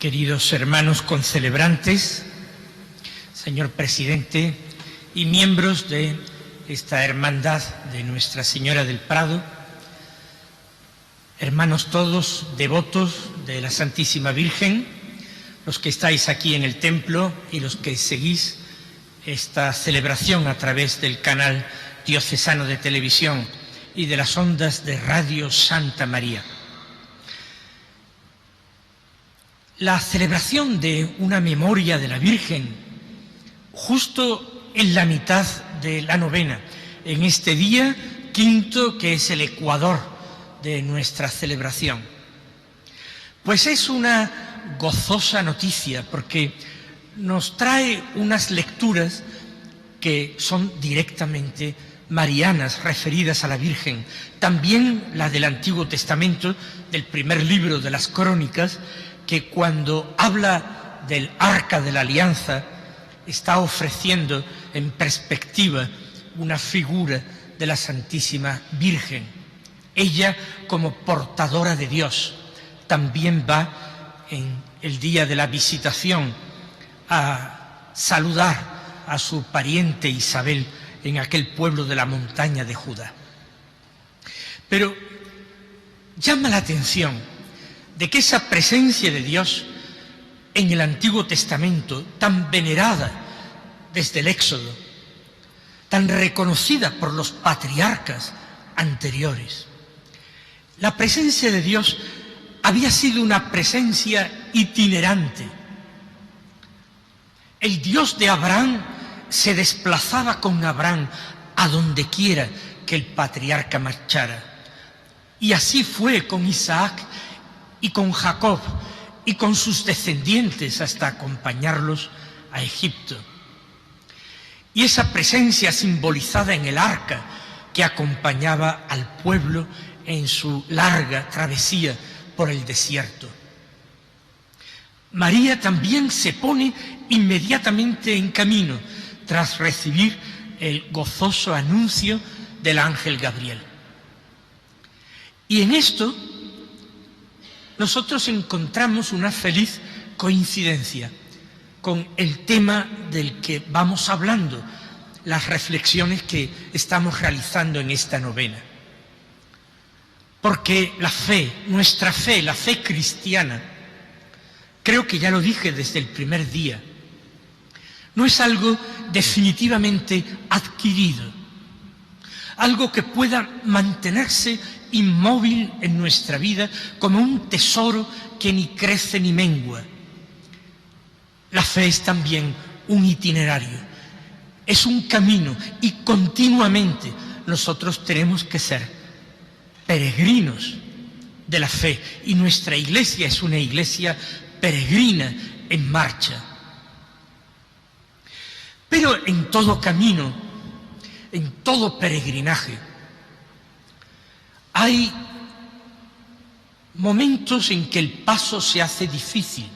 queridos hermanos concelebrantes, señor presidente y miembros de esta hermandad de Nuestra Señora del Prado, hermanos todos devotos de la Santísima Virgen, los que estáis aquí en el templo y los que seguís esta celebración a través del canal diocesano de televisión y de las ondas de Radio Santa María. La celebración de una memoria de la Virgen, justo en la mitad de la novena, en este día quinto que es el ecuador de nuestra celebración, pues es una gozosa noticia porque nos trae unas lecturas que son directamente marianas, referidas a la Virgen, también la del Antiguo Testamento, del primer libro de las Crónicas, que cuando habla del Arca de la Alianza está ofreciendo en perspectiva una figura de la Santísima Virgen. Ella, como portadora de Dios, también va en el día de la visitación a saludar a su pariente Isabel en aquel pueblo de la montaña de Judá. Pero llama la atención de que esa presencia de Dios en el Antiguo Testamento, tan venerada desde el Éxodo, tan reconocida por los patriarcas anteriores, la presencia de Dios había sido una presencia itinerante. El Dios de Abraham se desplazaba con Abraham a donde quiera que el patriarca marchara. Y así fue con Isaac y con Jacob y con sus descendientes hasta acompañarlos a Egipto. Y esa presencia simbolizada en el arca que acompañaba al pueblo en su larga travesía por el desierto. María también se pone inmediatamente en camino tras recibir el gozoso anuncio del ángel Gabriel. Y en esto nosotros encontramos una feliz coincidencia con el tema del que vamos hablando, las reflexiones que estamos realizando en esta novena. Porque la fe, nuestra fe, la fe cristiana, creo que ya lo dije desde el primer día, no es algo definitivamente adquirido, algo que pueda mantenerse inmóvil en nuestra vida como un tesoro que ni crece ni mengua. La fe es también un itinerario, es un camino y continuamente nosotros tenemos que ser peregrinos de la fe y nuestra iglesia es una iglesia peregrina en marcha. Pero en todo camino, en todo peregrinaje, hay momentos en que el paso se hace difícil.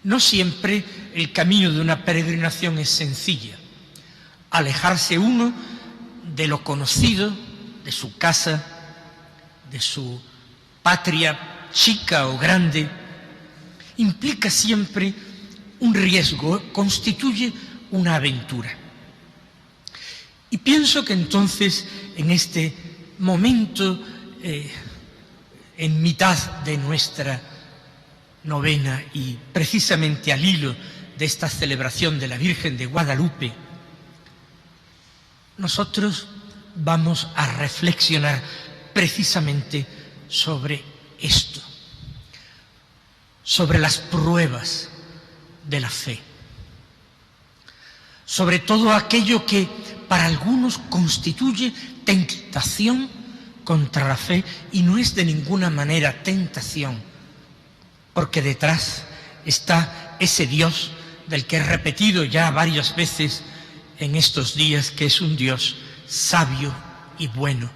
No siempre el camino de una peregrinación es sencilla. Alejarse uno de lo conocido, de su casa, de su patria chica o grande, implica siempre un riesgo, constituye una aventura. Y pienso que entonces, en este momento, en mitad de nuestra novena y precisamente al hilo de esta celebración de la Virgen de Guadalupe, nosotros vamos a reflexionar precisamente sobre esto, sobre las pruebas de la fe, sobre todo aquello que para algunos constituye tentación contra la fe y no es de ninguna manera tentación, porque detrás está ese Dios del que he repetido ya varias veces en estos días que es un Dios sabio y bueno,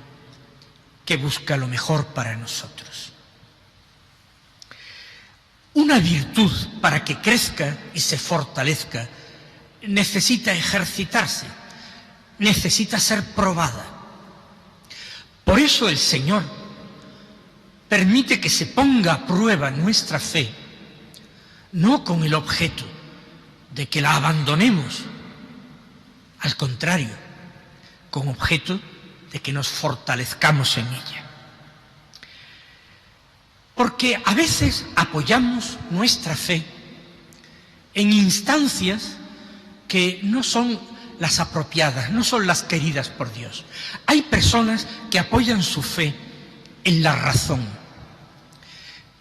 que busca lo mejor para nosotros. Una virtud, para que crezca y se fortalezca, necesita ejercitarse, necesita ser probada. Por eso el Señor permite que se ponga a prueba nuestra fe, no con el objeto de que la abandonemos, al contrario, con objeto de que nos fortalezcamos en ella. Porque a veces apoyamos nuestra fe en instancias que no son las apropiadas, no son las queridas por Dios. Hay personas que apoyan su fe en la razón.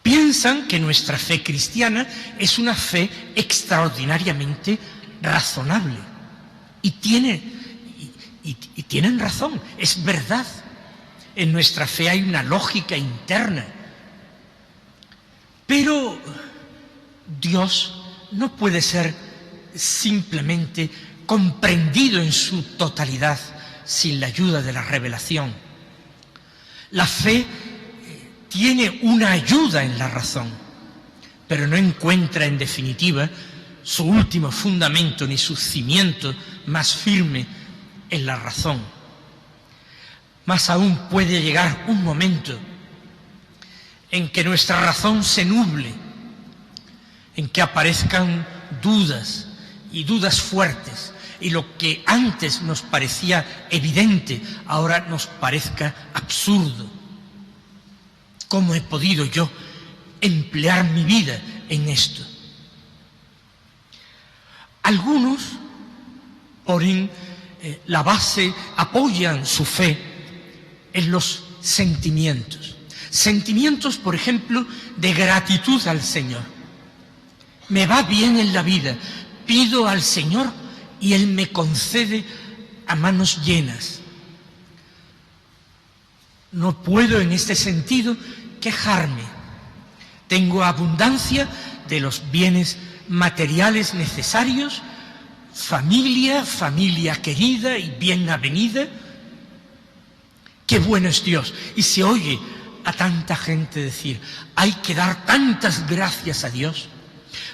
Piensan que nuestra fe cristiana es una fe extraordinariamente razonable. Y tienen razón, es verdad. En nuestra fe hay una lógica interna. Pero Dios no puede ser simplemente comprendido en su totalidad sin la ayuda de la revelación. La fe tiene una ayuda en la razón, pero no encuentra en definitiva su último fundamento ni su cimiento más firme en la razón. Más aún puede llegar un momento en que nuestra razón se nuble, en que aparezcan dudas y dudas fuertes, y lo que antes nos parecía evidente, ahora nos parezca absurdo. ¿Cómo he podido yo emplear mi vida en esto? Algunos ponen la base, apoyan su fe en los sentimientos. Sentimientos, por ejemplo, de gratitud al Señor. Me va bien en la vida, pido al Señor y Él me concede a manos llenas. No puedo en este sentido quejarme. Tengo abundancia de los bienes materiales necesarios, familia querida y bien avenida. Qué bueno es Dios. Y se oye a tanta gente decir, hay que dar tantas gracias a Dios,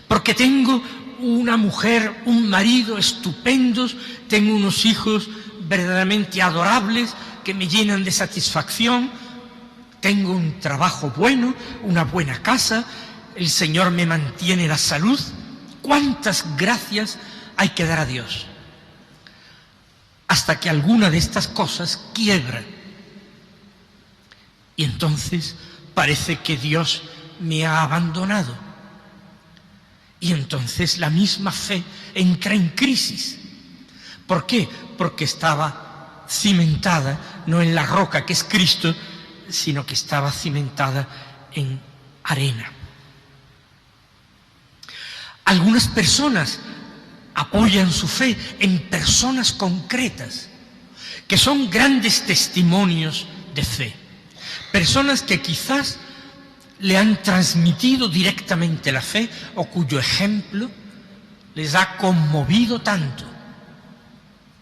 porque tengo una mujer, un marido estupendos, tengo unos hijos verdaderamente adorables que me llenan de satisfacción, tengo un trabajo bueno, una buena casa, el Señor me mantiene la salud. ¿Cuántas gracias hay que dar a Dios? Hasta que alguna de estas cosas quiebra. Y entonces parece que Dios me ha abandonado. Y entonces la misma fe entra en crisis. ¿Por qué? Porque estaba cimentada no en la roca que es Cristo, sino que estaba cimentada en arena. Algunas personas apoyan su fe en personas concretas, que son grandes testimonios de fe. Personas que quizás le han transmitido directamente la fe o cuyo ejemplo les ha conmovido tanto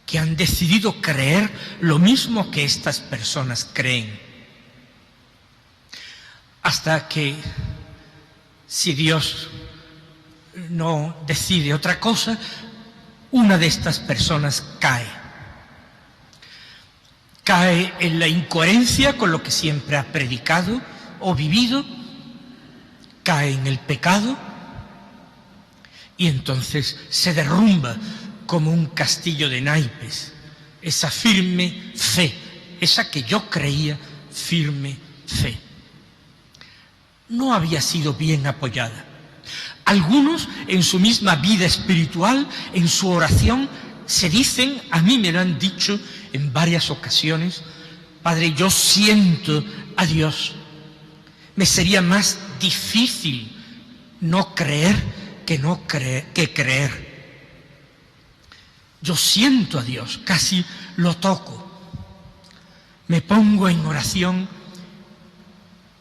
que han decidido creer lo mismo que estas personas creen. Hasta que, si Dios no decide otra cosa, una de estas personas cae. Cae en la incoherencia con lo que siempre ha predicado o vivido, cae en el pecado y entonces se derrumba como un castillo de naipes esa firme fe, esa que yo creía firme fe. No había sido bien apoyada. Algunos en su misma vida espiritual, en su oración, se dicen, a mí me lo han dicho en varias ocasiones, Padre, yo siento a Dios. Me sería más difícil no creer que creer. Yo siento a Dios, casi lo toco. Me pongo en oración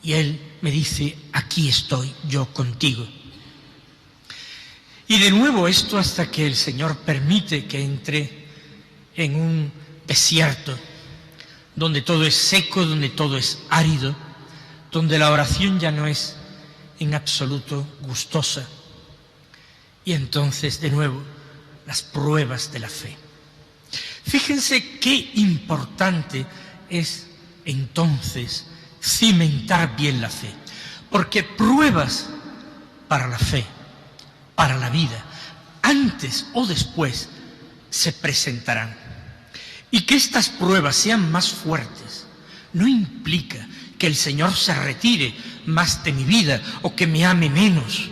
y Él me dice, aquí estoy yo contigo. Y de nuevo esto hasta que el Señor permite que entre en un desierto, donde todo es seco, donde todo es árido, donde la oración ya no es en absoluto gustosa. Y entonces, de nuevo, las pruebas de la fe. Fíjense qué importante es entonces cimentar bien la fe, porque pruebas para la fe, para la vida, antes o después se presentarán. Y que estas pruebas sean más fuertes no implica que el Señor se retire más de mi vida o que me ame menos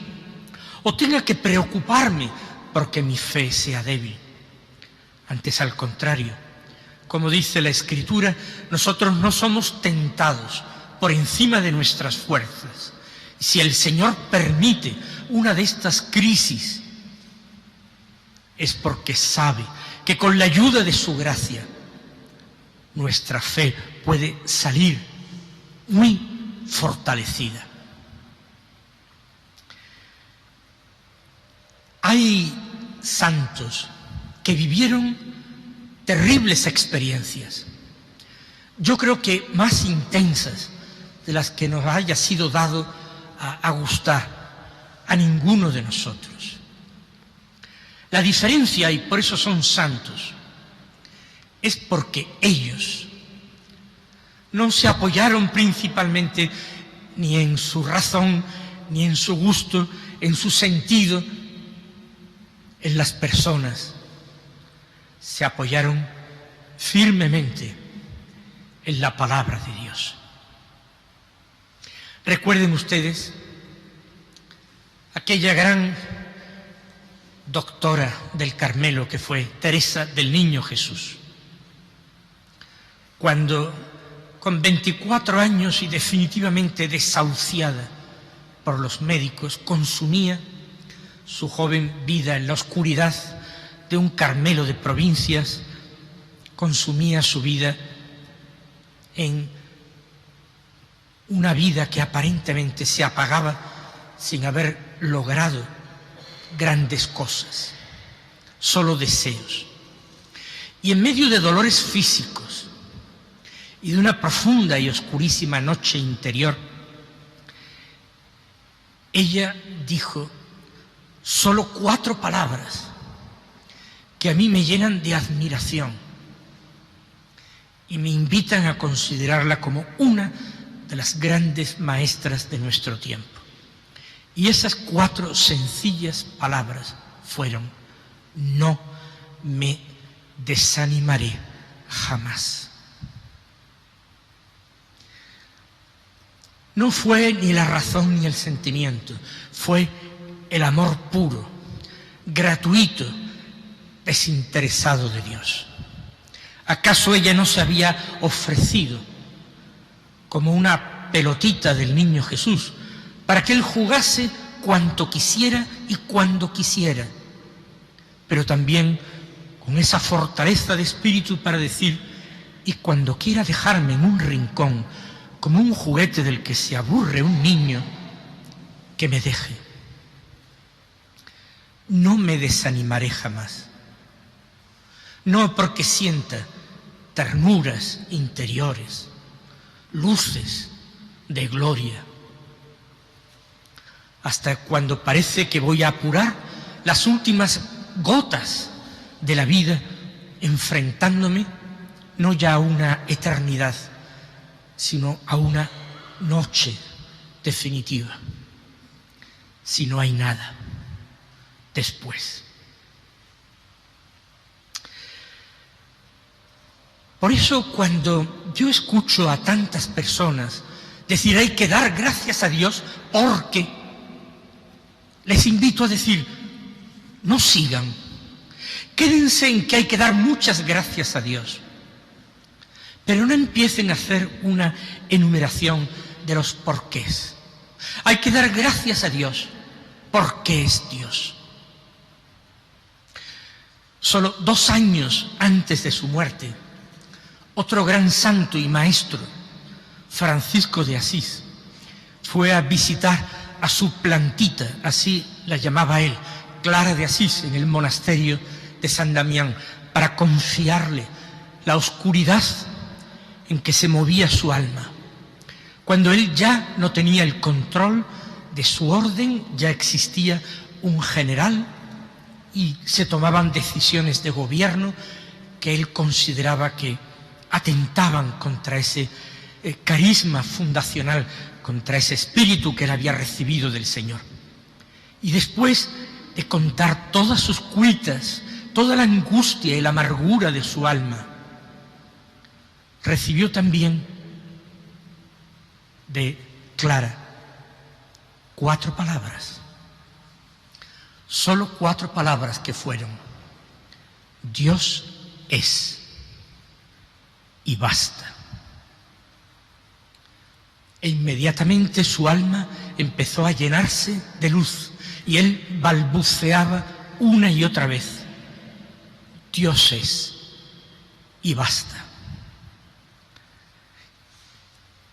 o tenga que preocuparme porque mi fe sea débil. Antes, al contrario, como dice la Escritura, nosotros no somos tentados por encima de nuestras fuerzas. Si el Señor permite una de estas crisis, es porque sabe que con la ayuda de su gracia nuestra fe puede salir muy fortalecida. Hay santos que vivieron terribles experiencias, yo creo que más intensas de las que nos haya sido dado a gustar a ninguno de nosotros. La diferencia, y por eso son santos, es porque ellos no se apoyaron principalmente ni en su razón, ni en su gusto, en su sentido, en las personas. Se apoyaron firmemente en la palabra de Dios. Recuerden ustedes aquella gran doctora del Carmelo que fue Teresa del Niño Jesús, cuando con 24 años y definitivamente desahuciada por los médicos, consumía su joven vida en la oscuridad de un Carmelo de provincias, consumía su vida en una vida que aparentemente se apagaba sin haber logrado grandes cosas, solo deseos. Y en medio de dolores físicos y de una profunda y oscurísima noche interior, ella dijo solo 4 palabras que a mí me llenan de admiración y me invitan a considerarla como una de las grandes maestras de nuestro tiempo. Y esas 4 sencillas palabras fueron: no me desanimaré jamás. No fue ni la razón ni el sentimiento, fue el amor puro, gratuito, desinteresado de Dios. ¿Acaso ella no se había ofrecido como una pelotita del niño Jesús para que él jugase cuanto quisiera y cuando quisiera? Pero también con esa fortaleza de espíritu para decir: y cuando quiera dejarme en un rincón como un juguete del que se aburre un niño, que me deje. No me desanimaré jamás. No porque sienta ternuras interiores, luces de gloria. Hasta cuando parece que voy a apurar las últimas gotas de la vida, enfrentándome no ya a una eternidad, sino a una noche definitiva, si no hay nada después. Por eso, cuando yo escucho a tantas personas decir hay que dar gracias a Dios porque, les invito a decir: no sigan, quédense en que hay que dar muchas gracias a Dios, pero no empiecen a hacer una enumeración de los porqués. Hay que dar gracias a Dios porque es Dios. Solo 2 años antes de su muerte, otro gran santo y maestro, Francisco de Asís, fue a visitar a su plantita, así la llamaba él, Clara de Asís, en el monasterio de San Damián, para confiarle la oscuridad en que se movía su alma. Cuando él ya no tenía el control de su orden, ya existía un general y se tomaban decisiones de gobierno que él consideraba que atentaban contra ese carisma fundacional, contra ese espíritu que él había recibido del Señor. Y después de contar todas sus cuitas, toda la angustia y la amargura de su alma, recibió también de Clara 4 palabras, solo 4 palabras que fueron: Dios es y basta. E inmediatamente su alma empezó a llenarse de luz y él balbuceaba una y otra vez: Dios es y basta.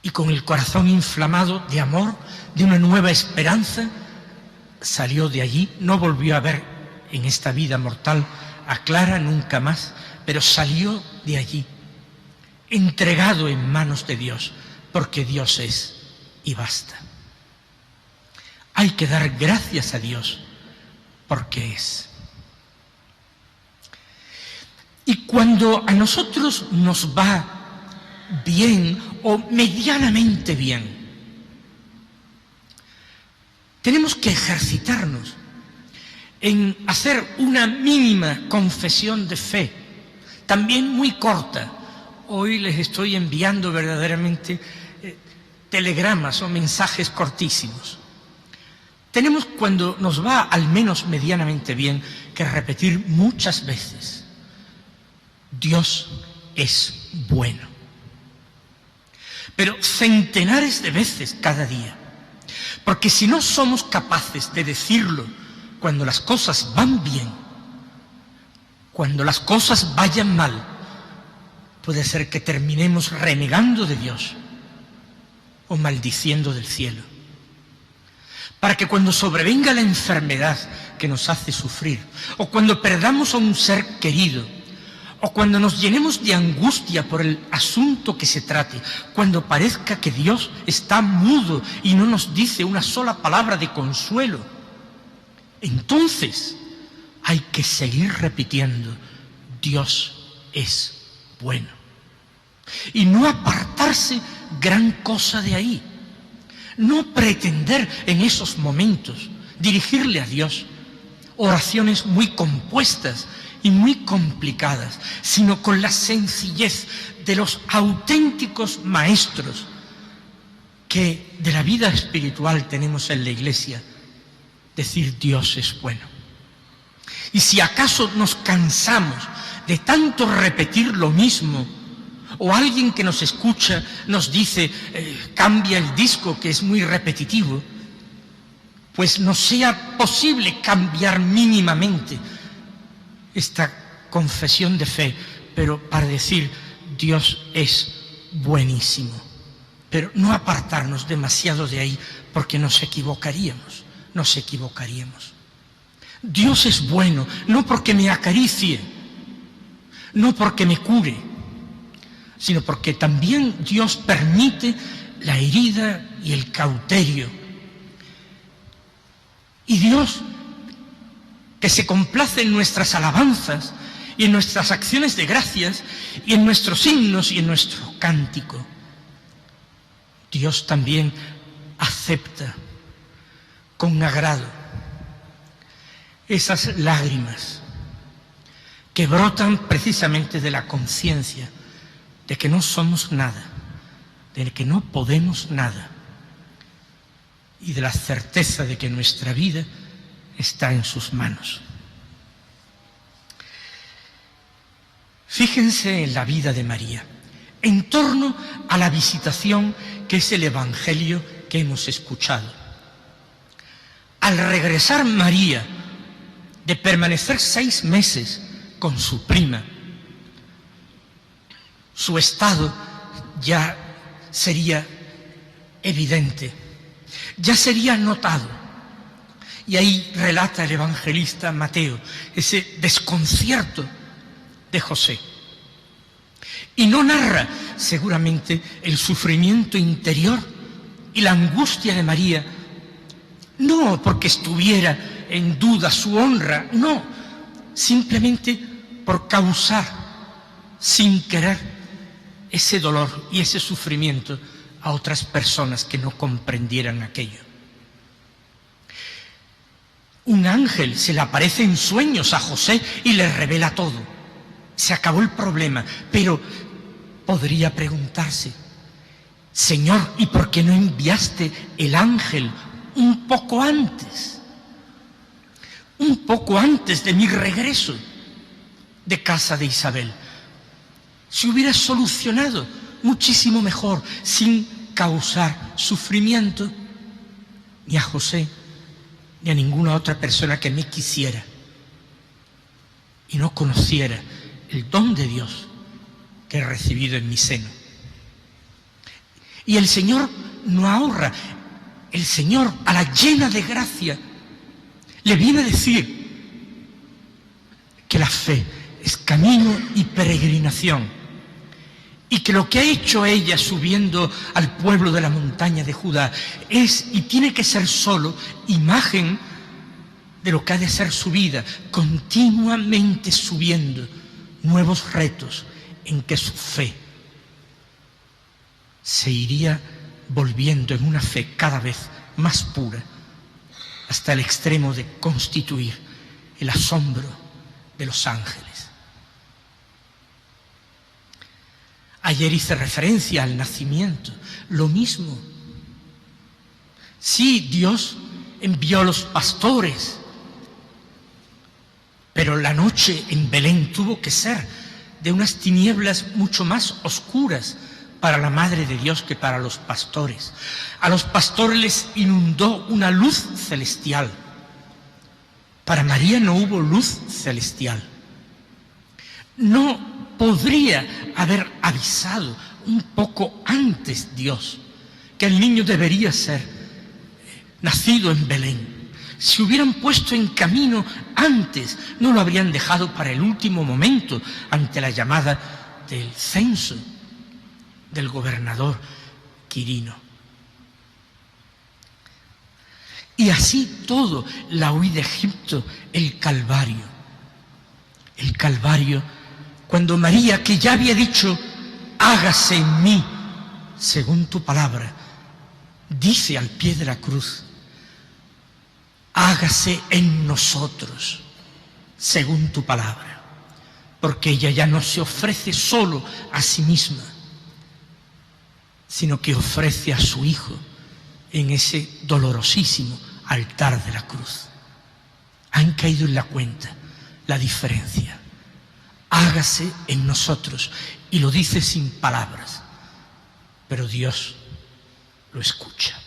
Y con el corazón inflamado de amor, de una nueva esperanza, salió de allí. No volvió a ver en esta vida mortal a Clara nunca más, pero salió de allí entregado en manos de Dios, porque Dios es y basta. Hay que dar gracias a Dios porque es. Y cuando a nosotros nos va bien o medianamente bien, tenemos que ejercitarnos en hacer una mínima confesión de fe, también muy corta. Hoy les estoy enviando verdaderamente telegramas o mensajes cortísimos. Tenemos, cuando nos va al menos medianamente bien, que repetir muchas veces: Dios es bueno. Pero centenares de veces cada día. Porque si no somos capaces de decirlo cuando las cosas van bien, cuando las cosas vayan mal, puede ser que terminemos renegando de Dios o maldiciendo del cielo. Para que cuando sobrevenga la enfermedad que nos hace sufrir, o cuando perdamos a un ser querido, o cuando nos llenemos de angustia por el asunto que se trate, cuando parezca que Dios está mudo y no nos dice una sola palabra de consuelo, entonces hay que seguir repitiendo: Dios es bueno. Y no apartarse gran cosa de ahí. No pretender en esos momentos dirigirle a Dios oraciones muy compuestas y muy complicadas, sino con la sencillez de los auténticos maestros que de la vida espiritual tenemos en la Iglesia: decir Dios es bueno. Y si acaso nos cansamos de tanto repetir lo mismo, o alguien que nos escucha nos dice cambia el disco que es muy repetitivo, pues no sea posible cambiar mínimamente esta confesión de fe, pero para decir Dios es buenísimo, pero no apartarnos demasiado de ahí, porque nos equivocaríamos. Dios es bueno, no porque me acaricie, no porque me cure, sino porque también Dios permite la herida y el cauterio. Y Dios, que se complace en nuestras alabanzas y en nuestras acciones de gracias y en nuestros himnos y en nuestro cántico, Dios también acepta con agrado esas lágrimas que brotan precisamente de la conciencia de que no somos nada, de que no podemos nada, y de la certeza de que nuestra vida está en sus manos. Fíjense en la vida de María, en torno a la visitación que es el Evangelio que hemos escuchado. Al regresar María de permanecer 6 meses con su prima, su estado ya sería evidente, ya sería notado. Y ahí relata el evangelista Mateo ese desconcierto de José. Y no narra seguramente el sufrimiento interior y la angustia de María, no porque estuviera en duda su honra, no, simplemente por causar sin querer ese dolor y ese sufrimiento a otras personas que no comprendieran aquello. Un ángel se le aparece en sueños a José y le revela todo. Se acabó el problema, pero podría preguntarse: Señor, ¿y por qué no enviaste el ángel un poco antes? Un poco antes de mi regreso de casa de Isabel. Se hubiera solucionado muchísimo mejor, sin causar sufrimiento ni a José ni a ninguna otra persona que me quisiera y no conociera el don de Dios que he recibido en mi seno. Y el Señor no ahorra. El Señor, a la llena de gracia, le viene a decir que la fe es camino y peregrinación, y que lo que ha hecho ella subiendo al pueblo de la montaña de Judá es y tiene que ser solo imagen de lo que ha de ser su vida, continuamente subiendo nuevos retos en que su fe se iría volviendo en una fe cada vez más pura, hasta el extremo de constituir el asombro de los ángeles. Ayer hice referencia al nacimiento, lo mismo. Sí, Dios envió a los pastores, pero la noche en Belén tuvo que ser de unas tinieblas mucho más oscuras para la Madre de Dios que para los pastores. A los pastores les inundó una luz celestial. Para María no hubo luz celestial. No podría haber avisado un poco antes Dios que el niño debería ser nacido en Belén. Si hubieran puesto en camino antes, no lo habrían dejado para el último momento ante la llamada del censo del gobernador Quirino. Y así todo, la huida de Egipto, el Calvario. El Calvario, cuando María, que ya había dicho, hágase en mí, según tu palabra, dice al pie de la cruz, hágase en nosotros, según tu palabra, porque ella ya no se ofrece solo a sí misma, sino que ofrece a su Hijo en ese dolorosísimo altar de la cruz. Han caído en la cuenta la diferencia. Hágase en nosotros, y lo dice sin palabras, pero Dios lo escucha.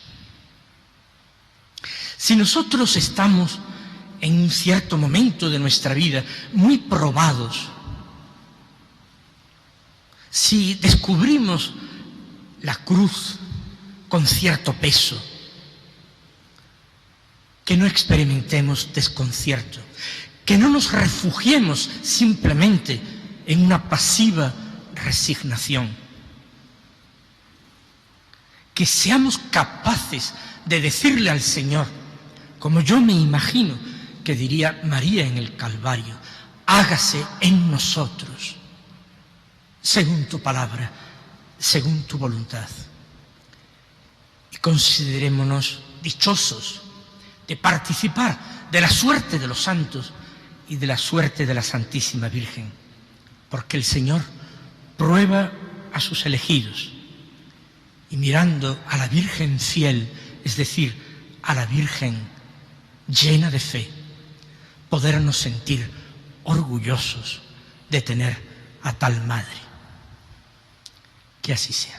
Si nosotros estamos en un cierto momento de nuestra vida muy probados, si descubrimos la cruz con cierto peso, que no experimentemos desconcierto, que no nos refugiemos simplemente en una pasiva resignación, que seamos capaces de decirle al Señor, como yo me imagino que diría María en el Calvario, hágase en nosotros, según tu palabra, según tu voluntad. Y considerémonos dichosos de participar de la suerte de los santos y de la suerte de la Santísima Virgen, porque el Señor prueba a sus elegidos, y mirando a la Virgen fiel, es decir, a la Virgen llena de fe, podernos sentir orgullosos de tener a tal madre. Que así sea.